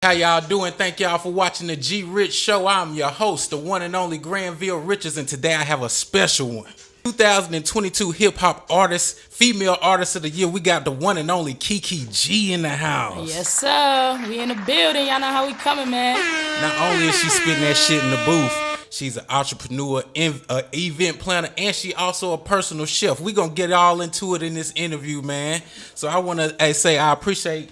How y'all doing? Thank y'all for watching the G Rich Show. I'm your host, the one and only Granville Richards, and today I have a special one. 2022 hip hop artist, female artist of the year. We got the one and only KEKE G in the house. Yes, sir. We in the building. Y'all know how we coming, man. Not only is she spitting that shit in the booth, she's an entrepreneur, event planner, and she also a personal chef. We gonna get all into it in this interview, man. So I wanna say I appreciate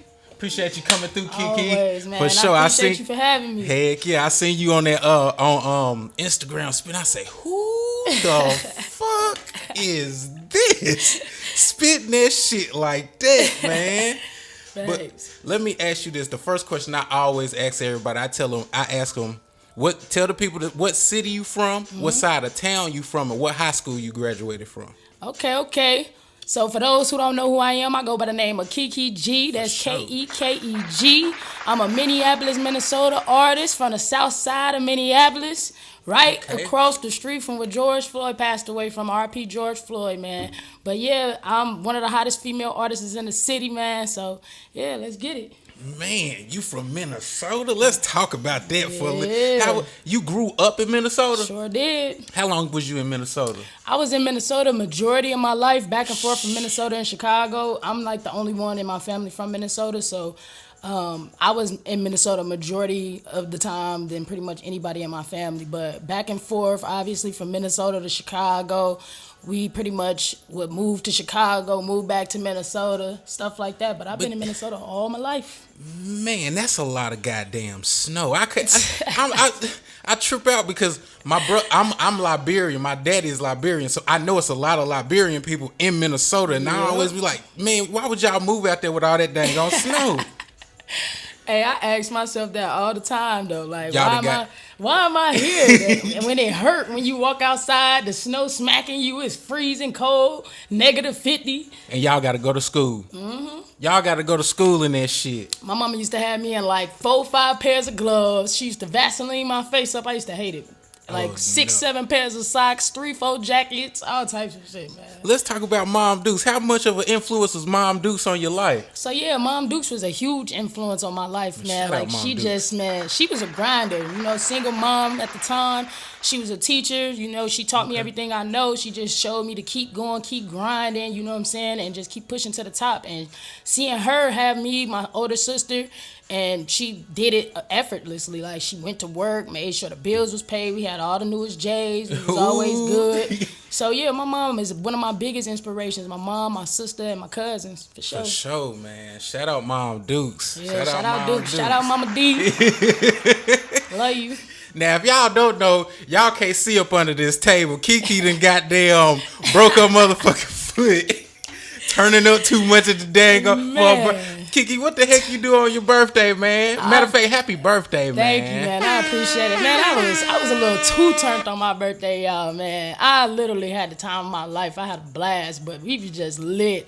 you coming through, KEKE. Always, man. For sure. I appreciate you for having me. Heck yeah, I seen you on that on Instagram spin. I say, who the fuck is this spitting that shit like that, man? But let me ask you this. The first question I always ask everybody, I ask them, tell the people what city you from, what side of town you from, and what high school you graduated from. Okay. So for those who don't know who I am, I go by the name of KEKE G. That's KEKE G. I'm a Minneapolis, Minnesota artist from the south side of Minneapolis, right across the street from where George Floyd passed away from. R.P. George Floyd, man. But yeah, I'm one of the hottest female artists in the city, man. So yeah, let's get it. Man, you from Minnesota? Let's talk about that for a minute. How you grew up in Minnesota? Sure did. How long was you in Minnesota? I was in Minnesota majority of my life, back and forth from Minnesota and Chicago. I'm like the only one in my family from Minnesota, so I was in Minnesota majority of the time than pretty much anybody in my family. But back and forth, obviously from Minnesota to Chicago. We pretty much would move to Chicago, move back to Minnesota, stuff like that. But I've been in Minnesota all my life. Man, that's a lot of goddamn snow. I trip out because I'm Liberian. My daddy is Liberian, so I know it's a lot of Liberian people in Minnesota. And I always be like, man, why would y'all move out there with all that dang on snow? Hey, I ask myself that all the time though. Like, why am I here? And when it hurt, when you walk outside, the snow smacking you, it's freezing cold, -50. And y'all got to go to school. Mm-hmm. Y'all got to go to school in that shit. My mama used to have me in like 4 or 5 pairs of gloves. She used to Vaseline my face up. I used to hate it. Like 6, 7 pairs of socks, 3, 4 jackets, all types of shit, man. Let's talk about Mom Dukes. How much of an influence was Mom Dukes on your life? So yeah, Mom Dukes was a huge influence on my life, man. Like she was a grinder, single mom at the time. She was a teacher, she taught me everything I know. She just showed me to keep going, keep grinding, you know what I'm saying, and just keep pushing to the top. And seeing her have me, my older sister, and she did it effortlessly. Like, she went to work, made sure the bills was paid. We had all the newest J's. It was always good. So, yeah, my mom is one of my biggest inspirations. My mom, my sister, and my cousins, for sure. For sure, man. Shout out Mom Dukes. Yeah, shout out Dukes. Shout out Mama D. Love you. Now, if y'all don't know, y'all can't see up under this table. KEKE done goddamn broke her motherfucking foot. Turning up too much of the dang KEKE, what the heck you do on your birthday, man? Matter of fact, happy birthday, man. Thank you, man. I appreciate it, man. I was a little too turned on my birthday, y'all, man. I literally had the time of my life. I had a blast, but we was just lit.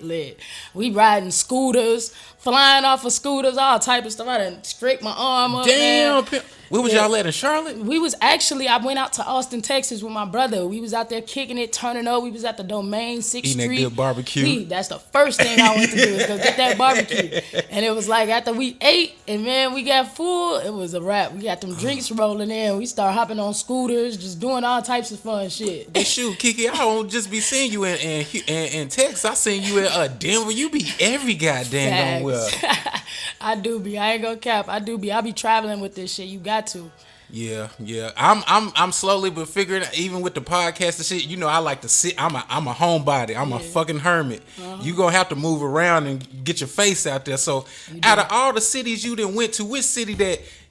We riding scooters, flying off of scooters, all type of stuff. I done scraped my arm up, damn, man. Where was y'all at, in Charlotte? I went out to Austin, Texas with my brother. We was out there kicking it, turning up. We was at the Domain 6th Street. Eating that good barbecue. That's the first thing I went to do is go get that barbecue. And it was like after we ate and, man, we got full, it was a wrap. We got them drinks rolling in. We started hopping on scooters, just doing all types of fun shit. But shoot, KEKE, I don't just be seeing you in Texas. I seen you in Denver. You be every goddamn well. I do be. I ain't gonna cap. I do be. I be traveling with this shit. You got to. Yeah. I'm slowly but figuring out, even with the podcast and shit, I like to sit. I'm a homebody. I'm a fucking hermit. You gonna have to move around and get your face out there. So out of all the cities you done went to, which city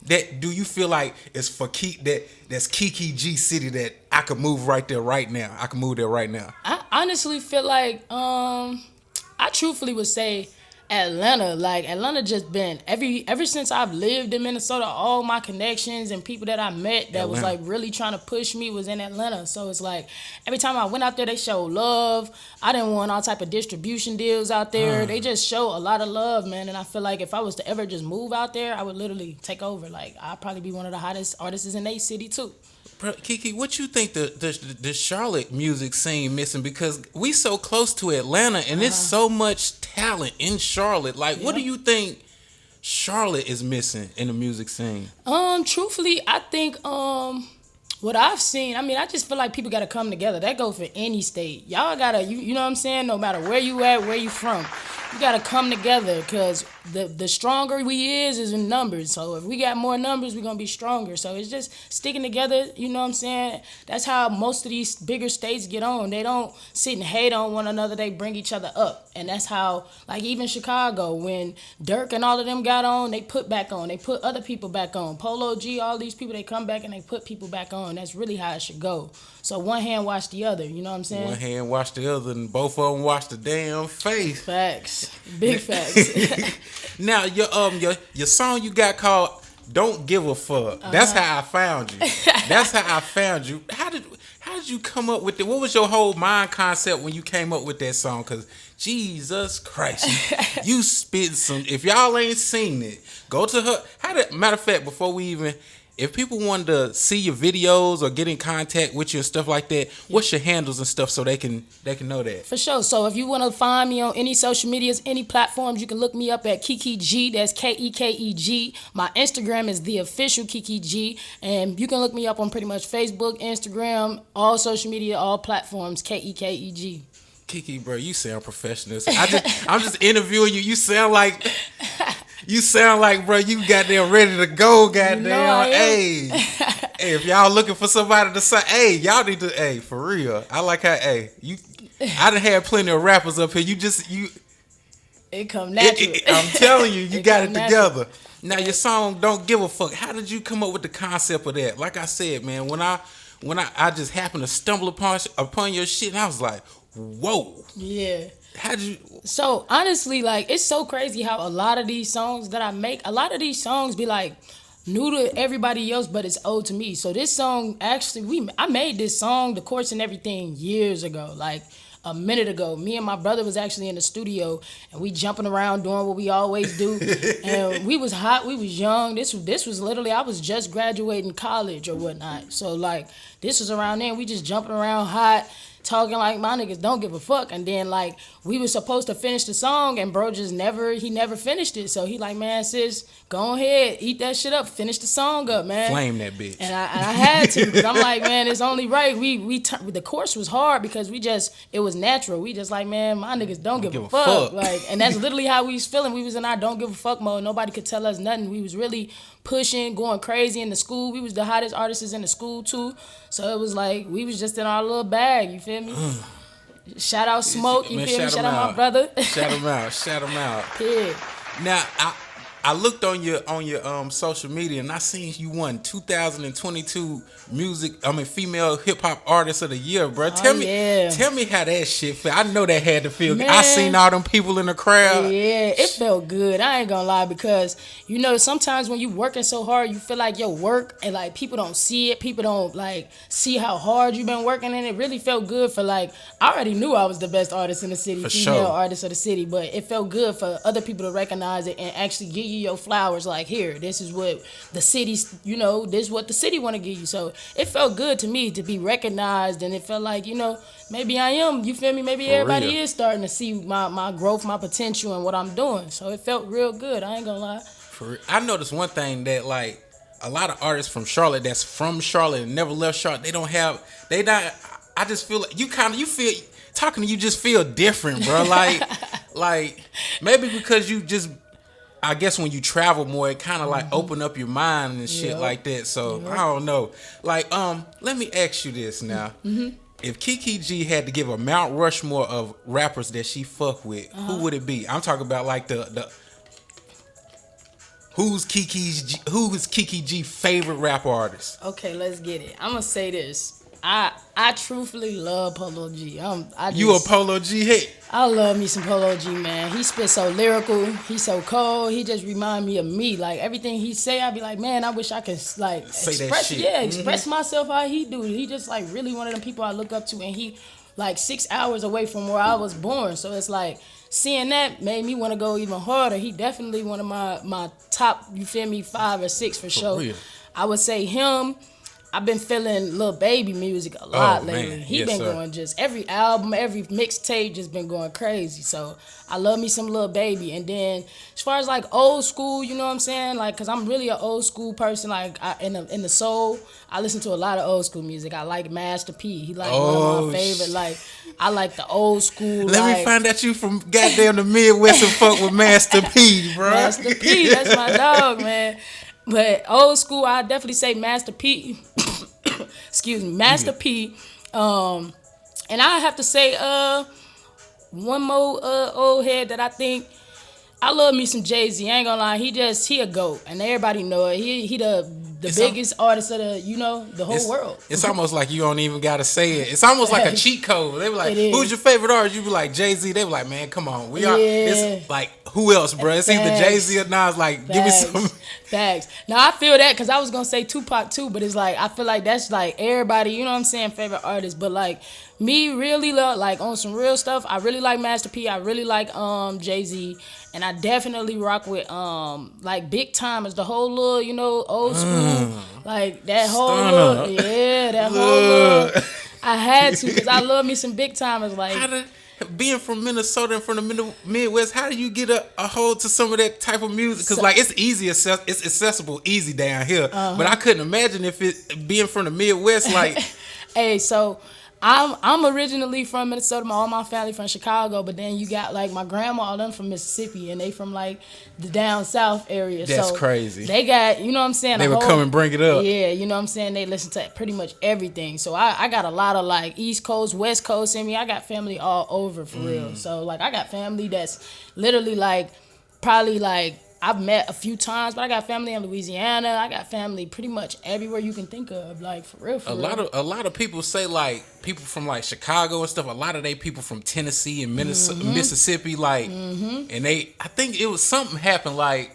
that do you feel like is for that's KEKE G city that I could move right there right now? I can move there right now. I honestly feel like I truthfully would say Atlanta. Like, Atlanta just been ever since I've lived in Minnesota, all my connections and people that I met that was like really trying to push me was in Atlanta. So it's like every time I went out there, they showed love. I didn't want all type of distribution deals out there. They just show a lot of love, man. And I feel like if I was to ever just move out there, I would literally take over. Like, I'd probably be one of the hottest artists in a city too. KEKE, what you think the Charlotte music scene missing? Because we so close to Atlanta and there's so much talent in Charlotte. Like, what do you think Charlotte is missing in the music scene? Truthfully, I think what I've seen, I mean, I just feel like people gotta come together. That go for any state. Y'all gotta, you know what I'm saying? No matter where you at, where you from, you gotta come together, because the stronger we is in numbers. So if we got more numbers, we're gonna be stronger. So it's just sticking together, you know what I'm saying? That's how most of these bigger states get on. They don't sit and hate on one another, they bring each other up. And that's how, like, even Chicago, when Dirk and all of them got on, they put back on. They put other people back on. Polo G, all these people, they come back and they put people back on. That's really how it should go. So one hand wash the other, you know what I'm saying? One hand wash the other, and both of them wash the damn face. Facts. Big facts. Now, your song you got called "Don't Give a Fuck." That's how I found you. That's how I found you. How did you come up with it? What was your whole mind concept when you came up with that song? Because Jesus Christ, you spit some. If y'all ain't seen it, go to her. Matter of fact, before we even, if people wanted to see your videos or get in contact with you and stuff like that, what's your handles and stuff so they can know that? For sure. So if you want to find me on any social medias, any platforms, you can look me up at KEKE G. That's KEKE G. My Instagram is the official KEKE G, and you can look me up on pretty much Facebook, Instagram, all social media, all platforms, KEKE G. Kiki, bro, you sound professional. I'm just interviewing you. You sound like, bro, you goddamn ready to go, goddamn. Hey, if y'all looking for somebody to say, hey, y'all need to, hey, for real. I like how, hey, I done had plenty of rappers up here. It come natural. I'm telling you, you got it together. Now your song "Don't Give a Fuck." How did you come up with the concept of that? Like I said, man, when I just happened to stumble upon your shit, and I was like, whoa. Yeah. How'd you? So honestly, like, it's so crazy how a lot of these songs that I make, a lot of these songs be like new to everybody else, but it's old to me. So this song, actually, I made this song, the chorus and everything, years ago, like a minute ago. Me and my brother was actually in the studio, and we jumping around doing what we always do. And we was hot, we was young. This was literally, I was just graduating college or whatnot. So like, this was around then. We just jumping around hot, talking like my niggas don't give a fuck. And then like, we was supposed to finish the song, and bro just never finished it. So he like, man, sis, go ahead, eat that shit up, finish the song up, man. Flame that bitch. And I had to, because I'm like, man, it's only right. The course was hard because it was natural. We just like, man, my niggas don't give a fuck. Like, and that's literally how we was feeling. We was in our don't give a fuck mode. Nobody could tell us nothing. We was really pushing, going crazy in the school. We was the hottest artists in the school too. So it was like, we was just in our little bag, you feel me? Shout out Smoke, you feel me? Shout out my brother. Shout him out. Yeah. Now, I looked on your social media, and I seen you won 2022 female hip hop artist of the year, bro. Tell me how that shit felt. I know that had to feel good. I seen all them people in the crowd. Yeah, it felt good. I ain't gonna lie, because you know, sometimes when you working so hard, you feel like your work, and like people don't see it. People don't like see how hard you've been working, and it really felt good for like, I already knew I was the best artist in the city, female artist of the city, but it felt good for other people to recognize it and actually give you your flowers. Like, here, this is what the city's, you know, this is what the city want to give you. So it felt good to me to be recognized, and it felt like, you know, maybe I am, you feel me, maybe for everybody real is starting to see my growth, my potential, and what I'm doing. So it felt real good, I ain't gonna lie. I noticed one thing, that like a lot of artists from Charlotte that's from Charlotte and never left Charlotte, I just feel like you feel talking to you just feel different, bro. like maybe because you just, I guess when you travel more, it kind of like open up your mind and shit like that. So I don't know. Like, let me ask you this now. If KEKE G had to give a Mount Rushmore of rappers that she fuck with, who would it be? I'm talking about like who's KEKE G favorite rap artist? Okay, let's get it. I'm gonna say this. I truthfully love Polo G. You a Polo G hit? I love me some Polo G, man. He spit so lyrical. He's so cold. He just remind me of me. Like, everything he say, I be like, man, I wish I could like express myself how he do. He just like really one of them people I look up to, and he like 6 hours away from where I was born. So it's like, seeing that made me want to go even harder. He definitely one of my top, you feel me, 5 or 6 for sure. Real. I would say him. I've been feeling Lil Baby music a lot lately. Man. He been going just every album, every mixtape just been going crazy. So I love me some Lil Baby. And then as far as like old school, you know what I'm saying? Like, cause I'm really an old school person. Like in the soul, I listen to a lot of old school music. I like Master P. He like one of my favorite. Like I like the old school. Let me find out you from goddamn the Midwest and fuck with Master P, bro. Master P, that's my dog, man. But old school, I definitely say Master P. Excuse me, Master P. And I have to say, one more old head that I think I love me some Jay-Z. I ain't gonna lie, he a GOAT, and everybody know it. He the biggest artist of the whole world. It's almost like you don't even gotta say it. It's almost like a cheat code. They be like, "Who's your favorite artist?" You be like Jay-Z. They be like, "Man, come on, we are." It's like, who else, bro? It's either Jay-Z or Nas. Like, give me some facts. Now I feel that because I was gonna say Tupac too, but it's like I feel like that's like everybody. You know what I'm saying? Favorite artist, but like me really like on some real stuff. I really like Master P. I really like Jay-Z. And I definitely rock with like Big Time is the whole little, old school. Like that whole little, that whole little. I had to because I love me some Big Timers. Like being from Minnesota and from the Midwest, how do you get a hold to some of that type of music? Because like it's it's accessible easy down here. But I couldn't imagine if it being from the Midwest like. Hey, so I'm originally from Minnesota. All my family from Chicago, but then you got like my grandma, all them from Mississippi, and they from like the down south area. That's crazy. They got, you know what I'm saying? They would come and bring it up. Yeah, you know what I'm saying? They listen to pretty much everything. So I got a lot of like East Coast, West Coast in me. I got family all over for real. So like I got family that's literally like probably like I've met a few times, but I got family in Louisiana. I got family pretty much everywhere you can think of, like for real. A lot of people say like people from like Chicago and stuff. A lot of they people from Tennessee and Mississippi, like, and I think it was something happened. Like,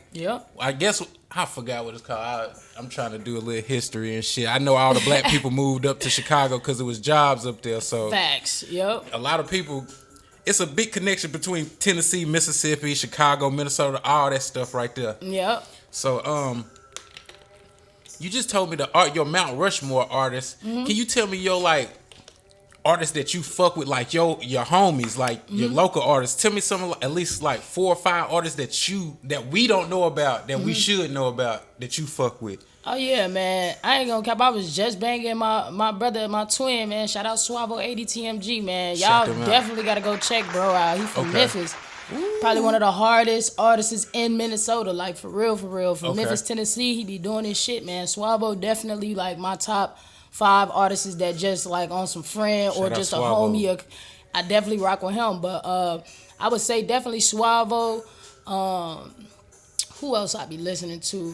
I guess I forgot what it's called. I'm trying to do a little history and shit. I know all the black people moved up to Chicago because it was jobs up there. So facts, a lot of people. It's a big connection between Tennessee, Mississippi, Chicago, Minnesota, all that stuff right there. Yep. So, you just told me your Mount Rushmore artists. Can you tell me your like artists that you fuck with, like your homies, like your local artists? Tell me some at least like 4 or 5 artists that we don't know about that we should know about that you fuck with. Oh yeah, man. I ain't gonna cap. I was just banging my brother, my twin, man. Shout out Suavo 80 TMG, man. Y'all definitely gotta go check bro out. He from Memphis. Ooh. Probably one of the hardest artists in Minnesota, like for real. From Memphis, Tennessee, he be doing his shit, man. Suavo definitely like my top 5 artists that just like on some friend or just a homie. I definitely rock with him, but I would say definitely Suavo. Who else I be listening to?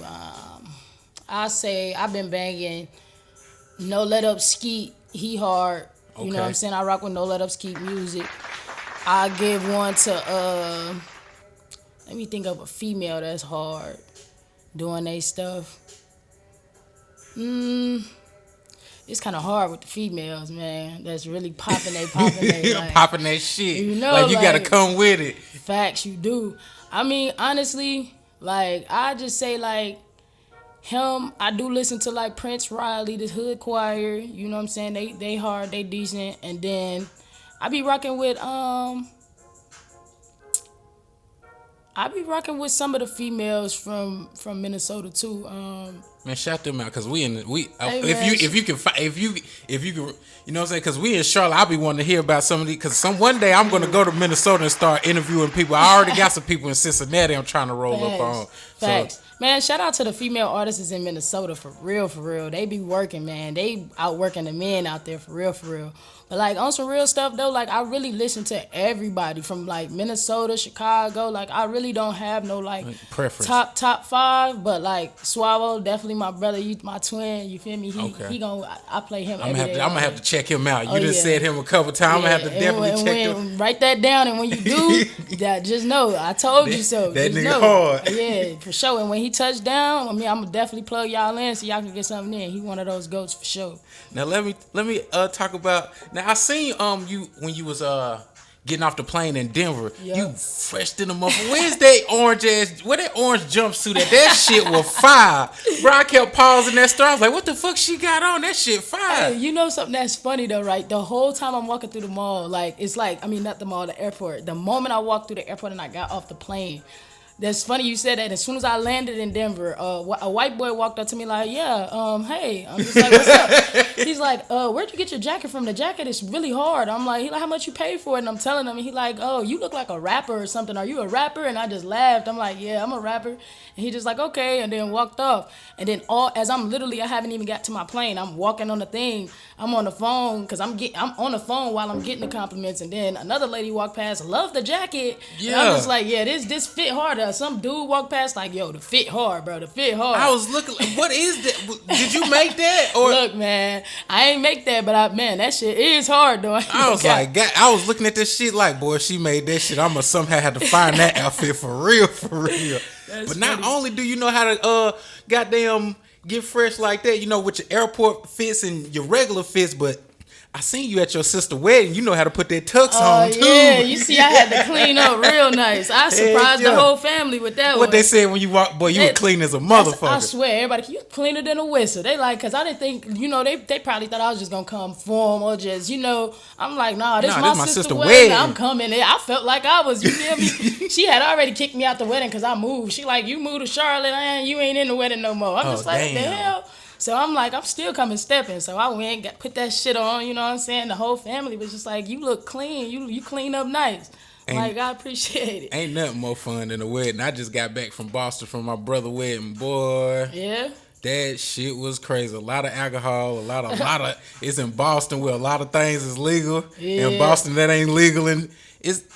I say I've been banging No Let Up Skeet. He hard. You know what I'm saying? I rock with No Let Up Skeet music. I give one to let me think of a female that's hard doing they stuff. It's kind of hard with the females, man. That's really popping they like, popping that shit. You know, like you gotta come with it. Facts, you do. I mean, honestly, like I just say like him, I do listen to like Prince Riley, the Hood Choir. You know what I'm saying? They hard, they decent. And then I be rocking with some of the females from Minnesota too. Man, shout them out because if you can, you know what I'm saying? Because we in Charlotte, I be wanting to hear about some of these. Because one day I'm gonna go to Minnesota and start interviewing people. I already got some people in Cincinnati I'm trying to roll up on. Facts. So, man, shout out to the female artists in Minnesota for real. They be working, man. They out working the men out there for real. But like on some real stuff though, like I really listen to everybody from like Minnesota, Chicago. Like I really don't have no like preference. Top 5, but like Suavo, definitely my brother, you my twin. You feel me? He gonna I play him. I'm gonna have to check him out. You just said him a couple times. I'm gonna have to definitely check him. Write that down, and when you do, just know I told you so. That just nigga hard. Yeah, for sure. And when he touched down, I mean, I'm gonna definitely plug y'all in so y'all can get something in. He one of those goats for sure. Now let me talk about. Now I seen you when you was getting off the plane in Denver. Yep. You fresh in the motherfucker. Where's that orange ass? Where that orange jumpsuit at? That shit was fire. Bro, I kept pausing that store. I was like, what the fuck she got on? That shit fire. Hey, you know something that's funny though, right? The whole time I'm walking through the mall, like it's like, I mean, not the mall, the airport. The moment I walked through the airport and I got off the plane, that's funny you said that. As soon as I landed in Denver, a white boy walked up to me like, yeah, hey. I'm just like, what's up? He's like, where'd you get your jacket from? The jacket is really hard. I'm like, he like, how much you paid for it? And I'm telling him, and he like, oh, you look like a rapper or something. Are you a rapper? And I just laughed. I'm like, yeah, I'm a rapper. And he just like, okay, and then walked off. And then as I haven't even got to my plane. I'm walking on the thing. I'm on the phone because I'm on the phone while I'm getting the compliments. And then another lady walked past, love the jacket. Yeah. And I'm just like, yeah, this fit harder. Some dude walked past like, yo, the fit hard, bro. The fit hard. I was looking like, what is that? Did you make that? Or look, man, I ain't make that, but man, that shit is hard though. I was like, God, I was looking at this shit like, boy, she made that shit. I'ma somehow have to find that outfit for real. That's but funny. not only do you know how to goddamn get fresh like that, you know, with your airport fits and your regular fits, but I seen you at your sister's wedding. You know how to put that tux on too. Yeah, you see, I had to clean up real nice. I surprised the whole family with that. What they said when you walk, boy, you were clean as a motherfucker. I swear, everybody, you cleaner than a whistle. They like, cause I didn't think, you know, they probably thought I was just gonna come form or just, you know, I'm like, nah, this my sister's wedding. I'm coming in. I felt like I was, you feel me? She had already kicked me out the wedding cause I moved. She like, you moved to Charlotte, and you ain't in the wedding no more. I'm just like, what the hell? So I'm like, I'm still coming stepping. So I went, put that shit on, you know what I'm saying? The whole family was just like, you look clean. You clean up nice. Like, I appreciate it. Ain't nothing more fun than a wedding. I just got back from Boston from my brother's wedding. Boy. Yeah. That shit was crazy. A lot of alcohol, a lot of it's in Boston where a lot of things is legal. Yeah. In Boston that ain't legal, and is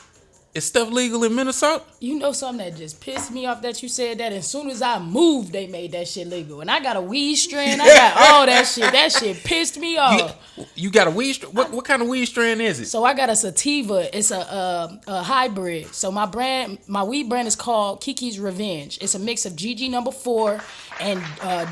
stuff legal in Minnesota? You know something that just pissed me off that you said that. As soon as I moved, they made that shit legal. And I got a weed strain. I got all that shit. That shit pissed me off. You got a weed strain? What kind of weed strain is it? So I got a sativa. It's a hybrid. So my weed brand is called KEKE's Revenge. It's a mix of GG number 4 and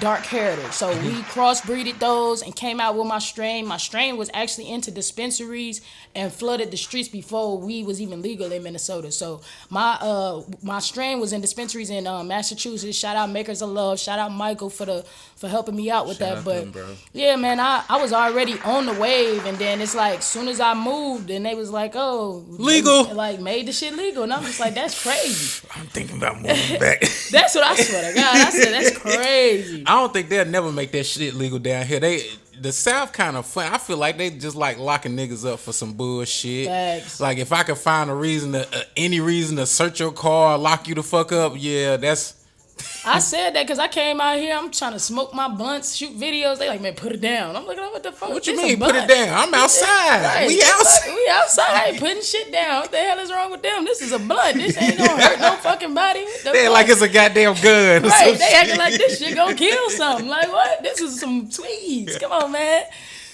Dark Heritage. So we crossbreeded those and came out with my strain. My strain was actually into dispensaries and flooded the streets before weed was even legal in Minnesota. So my strain was in dispensaries in Massachusetts. Shout out Makers of Love. Shout out Michael for helping me out with that. But yeah, man, I was already on the wave, and then it's like soon as I moved, and they was like, oh, legal, like made the shit legal, and I'm just like, that's crazy. I'm thinking about moving back. That's what I swear to God. I said that's crazy. I don't think they'll never make that shit legal down here. The South kind of fun. I feel like they just like locking niggas up for some bullshit. Facts. Like if I could find any reason to search your car, lock you the fuck up, yeah, that's. I said that because I came out here. I'm trying to smoke my blunts, shoot videos. They like, man, put it down. I'm like, what the fuck? What you mean, put it down? I'm outside. Right. We outside. We outside. I ain't putting shit down. What the hell is wrong with them? This is a blunt. This ain't gonna hurt no fucking body. They like it's a goddamn gun. Right. They acting like this shit gonna kill something. Like what? This is some tweeds. Come on, man.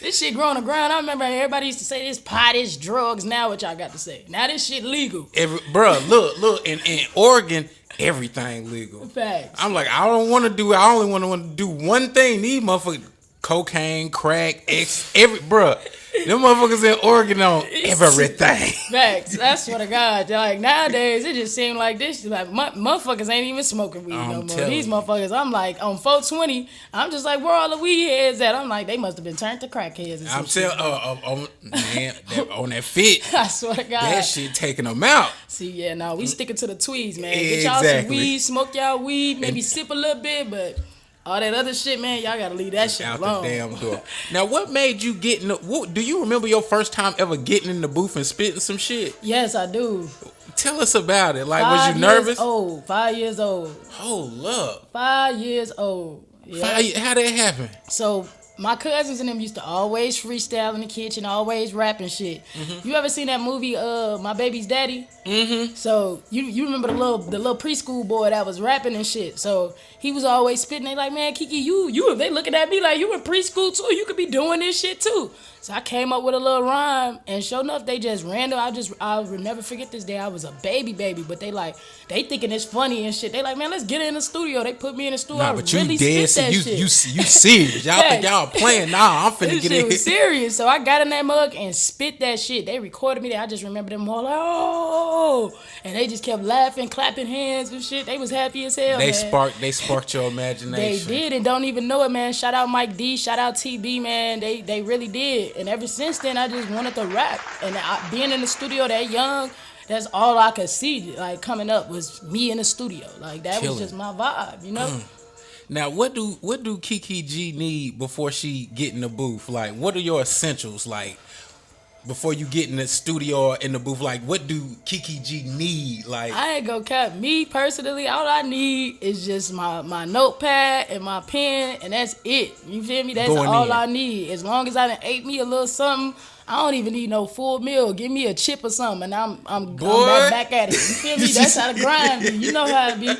This shit grow on the ground. I remember everybody used to say this pot is drugs. Now what y'all got to say? Now this shit legal. Bruh, look. In Oregon, everything legal. Facts. I'm like, I only want to do one thing. These motherfuckers, cocaine, crack, bruh. Them motherfuckers in Oregon on everything. Facts. That's what I got. Like nowadays, it just seems like this. Like motherfuckers ain't even smoking weed no more. These motherfuckers, I'm like on 420. I'm just like, where all the weed heads at? I'm like, they must have been turned to crackheads. I'm telling, man, on that fit. I swear to God, that shit taking them out. See, yeah, no, we sticking to the tweeds, man. Get y'all some weed, smoke y'all weed, maybe sip a little bit, but. All that other shit, man, y'all gotta leave that shit out alone. The damn door. Now, what made you get in do you remember your first time ever getting in the booth and spitting some shit? Yes, I do. Tell us about it. Like, was you nervous? 5 years old. Hold up. 5 years old. Yeah. How that happen? So, my cousins and them used to always freestyle in the kitchen, always rapping shit. Mm-hmm. You ever seen that movie, My Baby's Daddy? Mm-hmm. So you remember the little preschool boy that was rapping and shit. So he was always spitting. They like, man, KEKE, you. They looking at me like you in preschool too. You could be doing this shit too. So I came up with a little rhyme, and sure enough, they just random. I will never forget this day. I was a baby, but they thinking it's funny and shit. They like, man, let's get in the studio. They put me in the studio. Nah, but you really dead. So you serious? Y'all think y'all stop playing. Nah, I'm finna This get shit in. was serious. So I got in that mug and spit that shit. They recorded me there. I just remember them all like, oh, and they just kept laughing, clapping hands and shit. They was happy as hell, They man. sparked your They imagination. did and don't even know it, man. Shout out Mike D, shout out TB, man. They really did. And ever since then, I just wanted to rap. And being in the studio that young, that's all I could see. Like coming up was me in the studio. Like that was just my vibe, you know. Now, what do KEKE G need before she get in the booth? Like, what are your essentials? Like, before you get in the studio or in the booth, like, what do KEKE G need? Like, I ain't gonna cap. Me personally, all I need is just my notepad and my pen, and that's it. You feel me? That's all I need. As long as I done ate me a little something, I don't even need no full meal. Give me a chip or something, and I'm back at it. You feel me? That's how the grind be. You know how it be.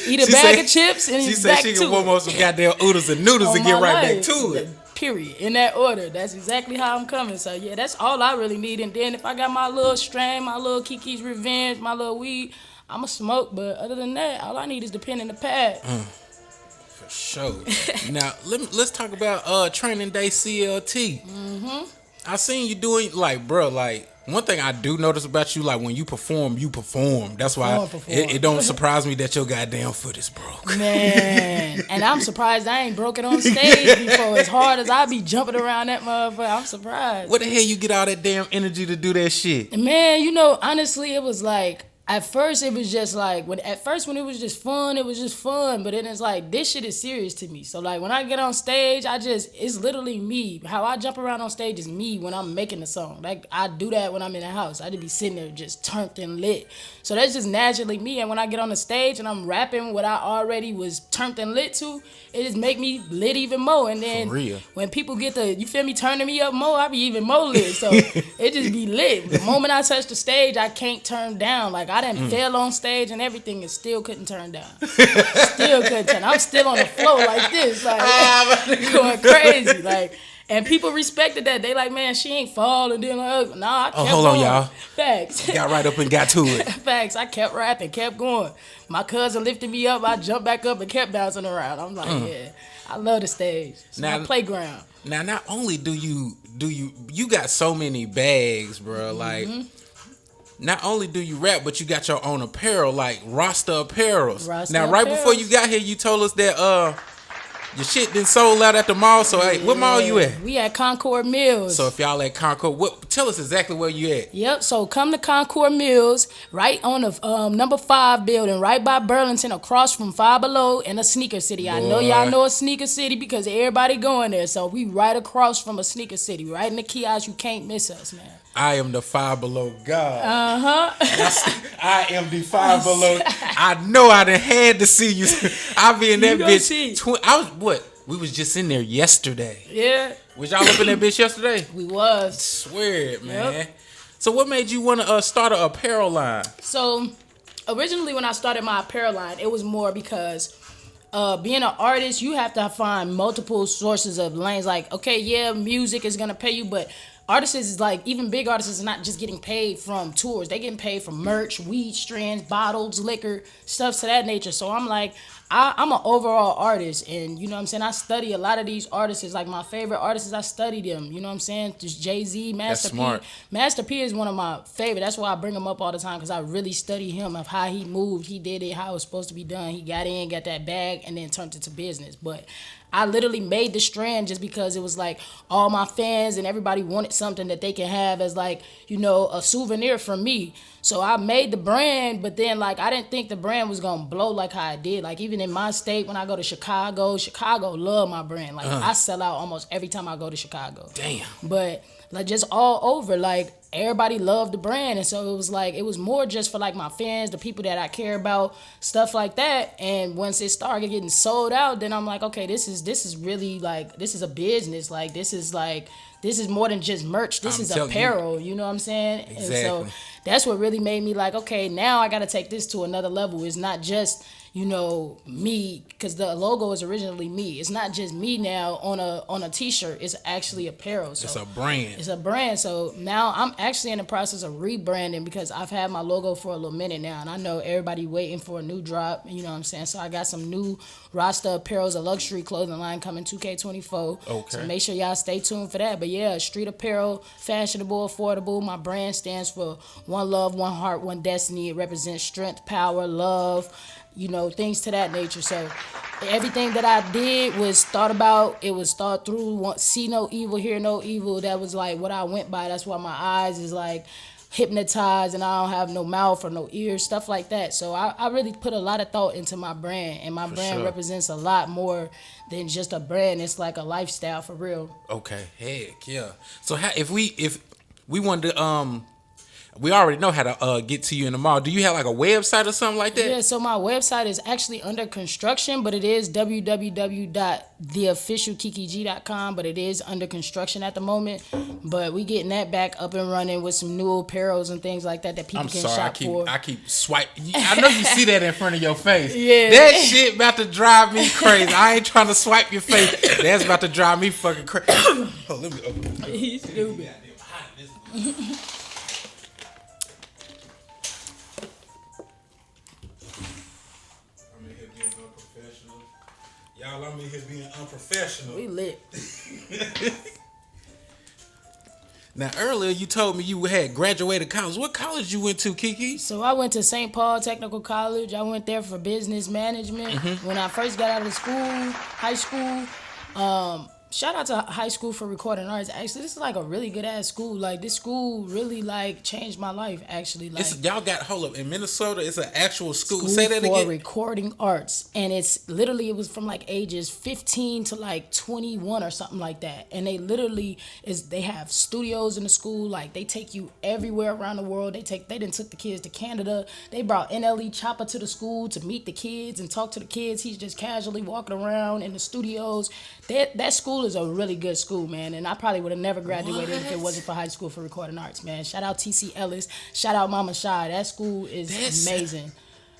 Eat a bag of chips and she it's said back she to can warm up some goddamn oodles and noodles and get right back to it. Period. In that order. That's exactly how I'm coming. So yeah, that's all I really need. And then if I got my little strain, my little Kiki's Revenge, my little weed, I'ma smoke. But other than that, all I need is the pen and the pad. For sure. Now let's talk about Training Day CLT. I seen you doing like, bro, like one thing I do notice about you, like when you perform. That's why it don't surprise me that your goddamn foot is broke. Man, and I'm surprised I ain't broke it on stage before. As hard as I be jumping around that motherfucker, I'm surprised. What the hell you get all that damn energy to do that shit? Man, you know, honestly, it was like, at first it was just like, when it was just fun, but then it's like, this shit is serious to me. So like when I get on stage, it's literally me. How I jump around on stage is me when I'm making the song. Like I do that when I'm in the house. I just be sitting there just turned and lit. So that's just naturally me. And when I get on the stage and I'm rapping what I already was turned and lit to, it just make me lit even more. And then when people get you feel me, turning me up more, I be even more lit. So it just be lit. The moment I touch the stage, I can't turn down. Like I done fell on stage and everything and still couldn't turn down. Still couldn't turn. I'm still on the floor like this, like going crazy. Like, and people respected that. They like, man, she ain't fall. And then like, nah, I kept hold on, y'all. Facts. Got right up and got to it. Facts. I kept rapping, kept going. My cousin lifted me up. I jumped back up and kept bouncing around. I'm like, yeah, I love the stage. It's my playground. Now, not only do you got so many bags, bro. Like, not only do you rap, but you got your own apparel, like Rasta Apparels. Before you got here, you told us that your shit been sold out at the mall. So hey, what mall you at? We at Concord Mills. So if y'all at Concord, tell us exactly where you at. Yep. So come to Concord Mills, right on the number 5 building, right by Burlington, across from Five Below, in a sneaker city. I know y'all know a sneaker city because everybody going there. So we right across from a sneaker city, right in the kiosk. You can't miss us, man. I am the Five Below God. I am the Five Below. I know I done had to see you. I be in that bitch. We was just in there yesterday. Yeah. Was y'all up in that bitch yesterday? We was. Swear it, man. Yep. So what made you want to start an apparel line? So originally when I started my apparel line, it was more because being an artist, you have to find multiple sources of lanes. Like, okay, yeah, music is going to pay you, but artists is like, even big artists is not just getting paid from tours. They getting paid from merch, weed strands, bottles, liquor, stuff to that nature. So I'm like, I'm an overall artist, and you know what I'm saying? I study a lot of these artists. Like my favorite artists, I study them. You know what I'm saying? Just Jay-Z, Master P. Smart. Master P is one of my favorite. That's why I bring him up all the time, because I really study him, of how he moved. He did it how it was supposed to be done. He got in, got that bag, and then turned it to business. But I literally made the strand just because it was like all my fans and everybody wanted something that they can have as like, you know, a souvenir from me. So I made the brand, but then like I didn't think the brand was gonna blow like how it did. Like even in my state, when I go to Chicago love my brand. Like I sell out almost every time I go to Chicago. Damn. But like just all over, like everybody loved the brand, and so it was like, it was more just for like my fans, the people that I care about, stuff like that. And once it started getting sold out, then I'm like, okay, this is really like, this is a business. Like this is more than just merch. This is apparel. You know what I'm saying? Exactly. And so that's what really made me like, okay, now I got to take this to another level. It's not just, me, because the logo is originally me. It's not just me now on a t-shirt. It's actually apparel. So it's a brand. It's a brand. So now I'm actually in the process of rebranding because I've had my logo for a little minute now, and I know everybody waiting for a new drop. You know what I'm saying? So I got some new Rasta apparels, a luxury clothing line coming 2K24. Okay. So make sure y'all stay tuned for that. But yeah, street apparel, fashionable, affordable. My brand stands for one love, one heart, one destiny. It represents strength, power, love, things to that nature. So everything that I did was thought about. It was thought through. See no evil, hear no evil. That was like what I went by. That's why my eyes is like hypnotized and I don't have no mouth or no ears, stuff like that. So I really put a lot of thought into my brand, and my brand represents a lot more than just a brand. It's like a lifestyle for real. Okay, heck yeah. So if we wanted to we already know how to get to you in the mall. Do you have like a website or something like that? Yeah, so my website is actually under construction, but it is www.theofficialkekeg.com, but it is under construction at the moment. But we getting that back up and running with some new apparels and things like that people can shop for. I keep swiping. I know you see that in front of your face. Yeah. That shit about to drive me crazy. I ain't trying to swipe your face. That's about to drive me fucking crazy. Oh, let me open it. He's stupid. Y'all, I'm in here being unprofessional. We lit. Now, earlier you told me you had graduated college. What college you went to, Keke? So I went to St. Paul Technical College. I went there for business management. When I first got out of high school, shout out to high school for recording arts. Actually, this is like a really good ass school. Like, this school really like changed my life. Actually, like, y'all got in Minnesota. It's an actual school. Say that for again. recording arts, and it was from like ages 15 to like 21 or something like that. And they have studios in the school. Like, they take you everywhere around the world. They done took the kids to Canada. They brought NLE Chopper to the school to meet the kids and talk to the kids. He's just casually walking around in the studios. That school is a really good school, man, and I probably would have never graduated if it wasn't for high school for recording arts, man. Shout out TC Ellis, shout out Mama Shy. That school is amazing.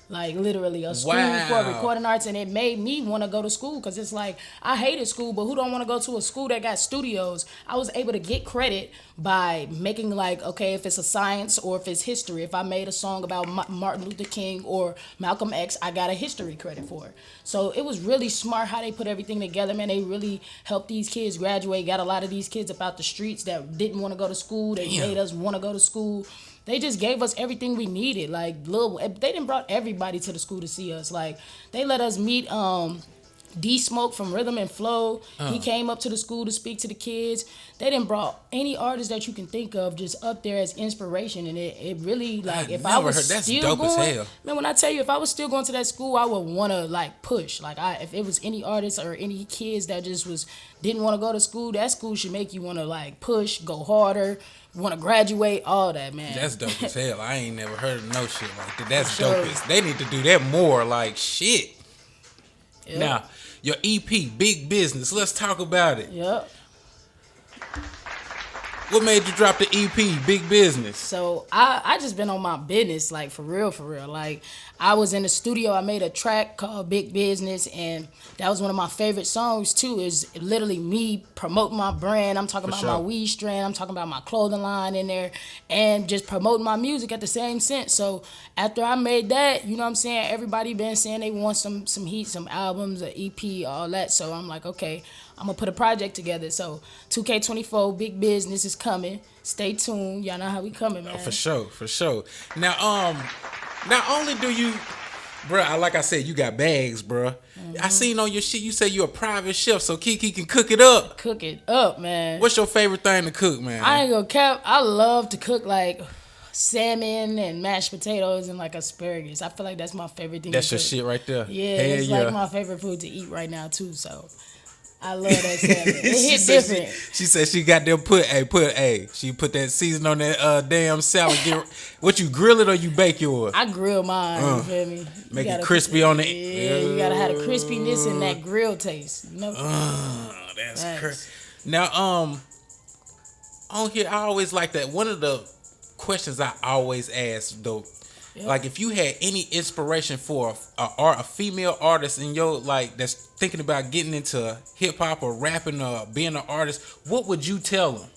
Like, literally a school for recording arts, and it made me want to go to school, because it's like, I hated school, but who don't want to go to a school that got studios? I was able to get credit by making, like, okay, if it's a science or if it's history. If I made a song about Martin Luther King or Malcolm X, I got a history credit for it. So it was really smart how they put everything together, man. They really helped these kids graduate, got a lot of these kids up out the streets that didn't want to go to school. They made us want to go to school. They just gave us everything we needed. Like, they didn't brought everybody to the school to see us. Like, they let us meet D Smoke from Rhythm and Flow. He came up to the school to speak to the kids. They didn't brought any artist that you can think of just up there as inspiration. And it really, like, if I was still going, as hell. Man, when I tell you, if I was still going to that school, I would want to, like, push. Like, if it was any artists or any kids that just didn't want to go to school, that school should make you want to, like, push, go harder, want to graduate, all that, man. That's dope as hell. I ain't never heard of no shit like that. That's dope. They need to do that more. Like, shit. Yep. Now, your EP, Big Business. Let's talk about it. Yep. What made you drop the EP, Big Business? So I just been on my business, like, for real. Like, I was in the studio. I made a track called Big Business, and that was one of my favorite songs too. Is literally me promoting my brand. I'm talking about my weed strand. I'm talking about my clothing line in there, and just promoting my music at the same sense. So after I made that, you know what I'm saying, everybody been saying they want some heat, some albums, an EP, all that. So I'm like, okay, I'm gonna put a project together. So 2K24 Big Business is coming. Stay tuned. Y'all know how we coming, man. For sure. Now, not only do you, bruh, like I said, you got bags, bruh. I seen on your shit, you say you're a private chef, so Keke can cook it up. Cook it up, man. What's your favorite thing to cook, man? I ain't gonna cap. I love to cook, like, salmon and mashed potatoes and, like, asparagus. I feel like that's my favorite thing. That's your shit right there. Yeah, it's like my favorite food to eat right now too. So I love that salmon. It hit different. She said she got them she put that season on that damn salad. What, you grill it or you bake yours? I grill mine, you feel me? Make it crispy on it. Yeah, you gotta have the crispiness and that grill taste. You know? That's crazy. Now, on here, I always like that. One of the questions I always ask, though, Yep. Like, if you had any inspiration for a female artist in your, like, that's thinking about getting into hip hop or rapping or being an artist, what would you tell them?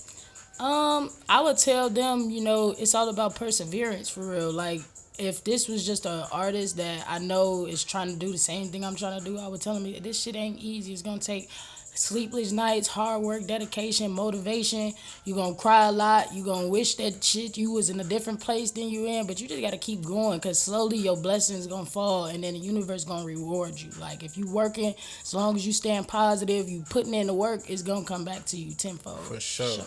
I would tell them, it's all about perseverance for real. Like, if this was just an artist that I know is trying to do the same thing I'm trying to do, I would tell them this shit ain't easy. It's gonna take sleepless nights, hard work, dedication, motivation. You're gonna cry a lot. You're gonna wish that shit you was in a different place than you in, but you just gotta keep going, because slowly your blessings gonna fall and then the universe gonna reward you. Like, if you working, as long as you staying positive, you putting in the work, it's gonna come back to you tenfold. For sure.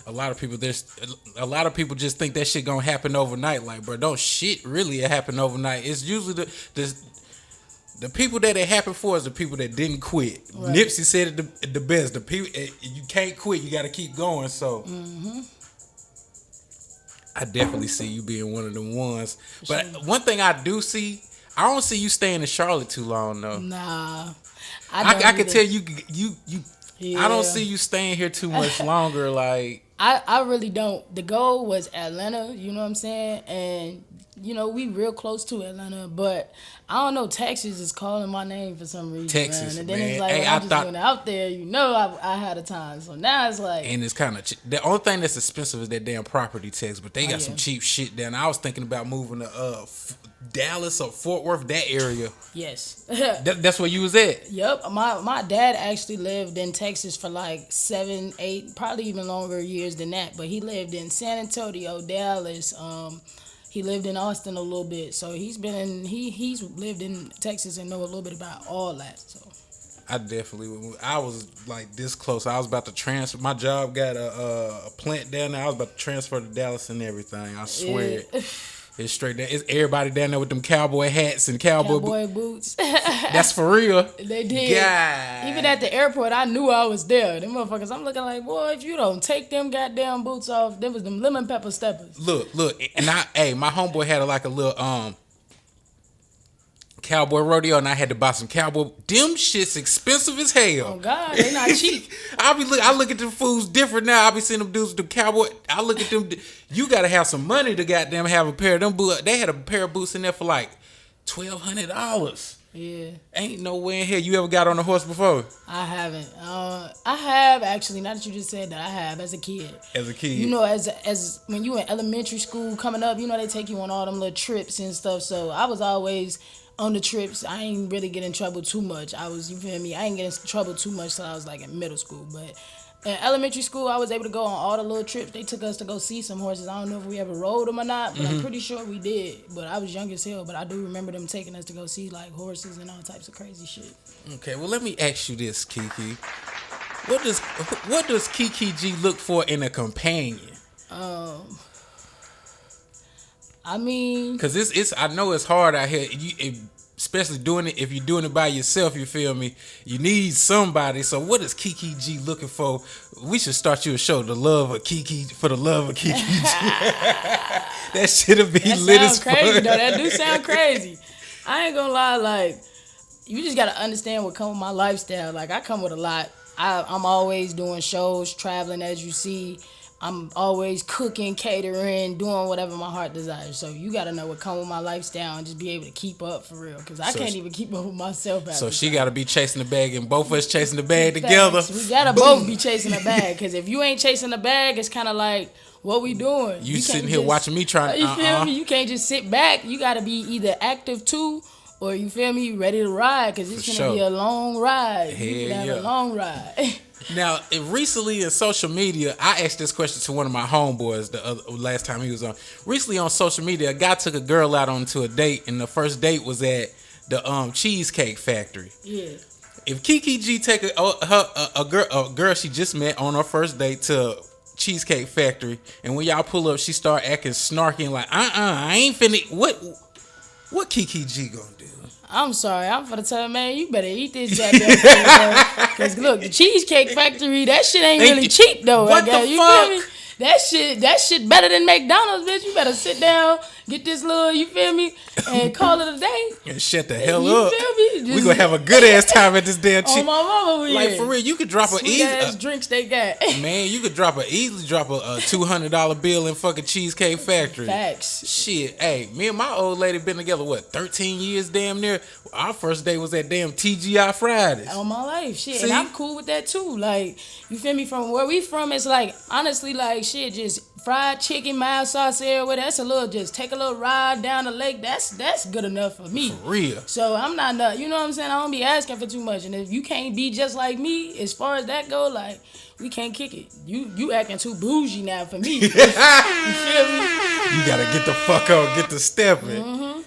A lot of people just think that shit gonna happen overnight. Like, bro, don't shit really happen overnight. It's usually the people that it happened for is the people that didn't quit. Right. Nipsey said it the best. The people, you can't quit. You got to keep going. So, I definitely see you being one of them ones. But one thing I do see, I don't see you staying in Charlotte too long though. Nah, I can tell you. Yeah. I don't see you staying here too much longer. Like, I really don't. The goal was Atlanta, you know what I'm saying? And, we real close to Atlanta, but I don't know, Texas is calling my name for some reason. Texas, man. And then man. it's like, hey, I just went out there, I had a time. So now it's like. And it's kind of, the only thing that's expensive is that damn property tax, but they got some cheap shit down. I was thinking about moving to Dallas or Fort Worth, that area. Yes. That's where you was at? Yep. My dad actually lived in Texas for like 7, 8, probably even longer years than that. But he lived in San Antonio, Dallas. He lived in Austin a little bit. So he's lived in Texas and know a little bit about all that. So I was like this close. I was about to transfer. My job got a plant down there. I was about to transfer to Dallas and everything. I swear. It's straight down. It's everybody down there with them cowboy hats and cowboy boots. That's for real. They did. God. Even at the airport, I knew I was there. Them motherfuckers, I'm looking like, boy, if you don't take them goddamn boots off, them was them lemon pepper steppers. Look, and my homeboy had like a little cowboy rodeo, and I had to buy some cowboy. Them shit's expensive as hell. Oh God, they not cheap. I look at them fools different now. I be seeing them dudes with the cowboy. I look at them. You gotta have some money to goddamn have a pair of them boots. They had a pair of boots in there for like $1,200. Yeah. Ain't no way in hell you ever got on a horse before. I haven't. I have actually. Now that you just said that, I have as a kid. As a kid. As when you in elementary school coming up, they take you on all them little trips and stuff. So I was always on the trips. I ain't really get in trouble too much. You feel me? I ain't get in trouble too much till I was like in middle school. But in elementary school, I was able to go on all the little trips. They took us to go see some horses. I don't know if we ever rode them or not, but I'm pretty sure we did. But I was young as hell. But I do remember them taking us to go see like horses and all types of crazy shit. Okay, well let me ask you this, Keke. What does KEKE G look for in a companion? I mean, because I know it's hard out here, especially doing it if you're doing it by yourself. You feel me? You need somebody. So what is KEKE G looking for? We should start you a show, the love of KEKE, for the love of KEKE G. That shit'll be lit as fuck. Crazy though. That do sound crazy. I ain't gonna lie. Like, you just gotta understand what come with my lifestyle. Like, I come with a lot. I'm always doing shows, traveling, as you see. I'm always cooking, catering, doing whatever my heart desires. So you got to know what come with my lifestyle and just be able to keep up for real. Because I can't even keep up with myself. So she got to be chasing the bag and both of us chasing the bag together. We got to both be chasing the bag. Because if you ain't chasing the bag, it's kind of like, what we doing? You sitting here watching me trying. You feel me? You can't just sit back. You got to be either active too, or you feel me, ready to ride. Because it's going to be a long ride. You can have a long ride. Now, recently in social media, I asked this question to one of my homeboys last time he was on. Recently on social media, a guy took a girl out onto a date, and the first date was at the Cheesecake Factory. Yeah. If KEKE G take a girl she just met on her first date to Cheesecake Factory, and when y'all pull up, she start acting snarky and like, I ain't finna. What KEKE G gonna do? I'm sorry. I'm finna tell her, man, you better eat this goddamn thing, because look, the Cheesecake Factory, that shit ain't really cheap though. What the fuck? Feel me? That shit better than McDonald's, bitch. You better sit down, get this little, you feel me, and call it a day. And shut the hell you up. Feel me? Just, we gonna have a good ass time at this damn on my mama, like for real, you could drop a easy ass drinks they got. Man, you could easily drop a $200 bill in fucking Cheesecake Factory. Facts. Shit, hey, me and my old lady been together 13 years damn near. Our first day was at damn TGI Fridays. All my life, shit. See? And I'm cool with that too. Like, you feel me? From where we from, it's like, honestly, like, shit, just fried chicken, mild sauce everywhere. That's a little, just take a little ride down the lake. That's good enough for me. For real. So I'm not, you know what I'm saying? I don't be asking for too much. And if you can't be just like me, as far as that go, like, we can't kick it. You acting too bougie now for me. You feel me? You gotta get the fuck on, get the stepping. Mm-hmm.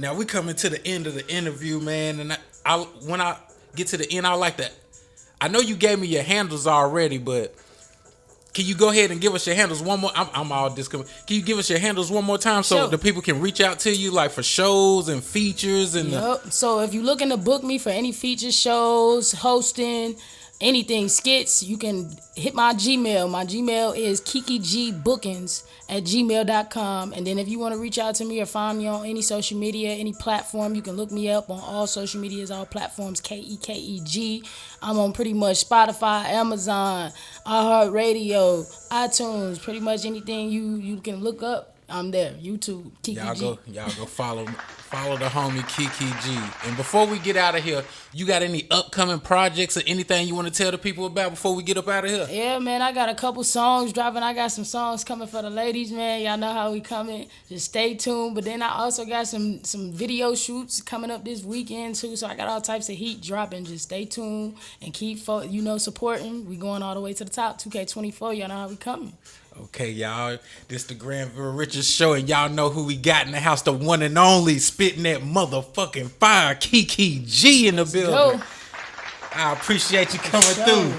Now we coming to the end of the interview, man, and I when I get to the end, I like that. I know you gave me your handles already, but can you go ahead and give us your handles one more? I'm all disconnected. Can you give us your handles one more time so the people can reach out to you, like for shows and features and? Yep. So if you're looking to book me for any feature shows, hosting, anything, skits, you can hit my Gmail. My Gmail is kekegbookings@gmail.com. And then if you want to reach out to me or find me on any social media, any platform, you can look me up on all social medias, all platforms, KEKE G. I'm on pretty much Spotify, Amazon, iHeartRadio, iTunes, pretty much anything you can look up. I'm there. YouTube, KEKE G. Y'all go follow the homie KEKE G. And before we get out of here, you got any upcoming projects or anything you want to tell the people about before we get up out of here? Yeah, man, I got a couple songs dropping. I got some songs coming for the ladies, man. Y'all know how we coming. Just stay tuned. But then I also got some video shoots coming up this weekend too. So I got all types of heat dropping. Just stay tuned and keep supporting. We going all the way to the top. 2K24. Y'all know how we coming. Okay, y'all. This the Granville Richards Show, and y'all know who we got in the house. The one and only, spitting that motherfucking fire, KEKE G in the building. Go. I appreciate you coming through.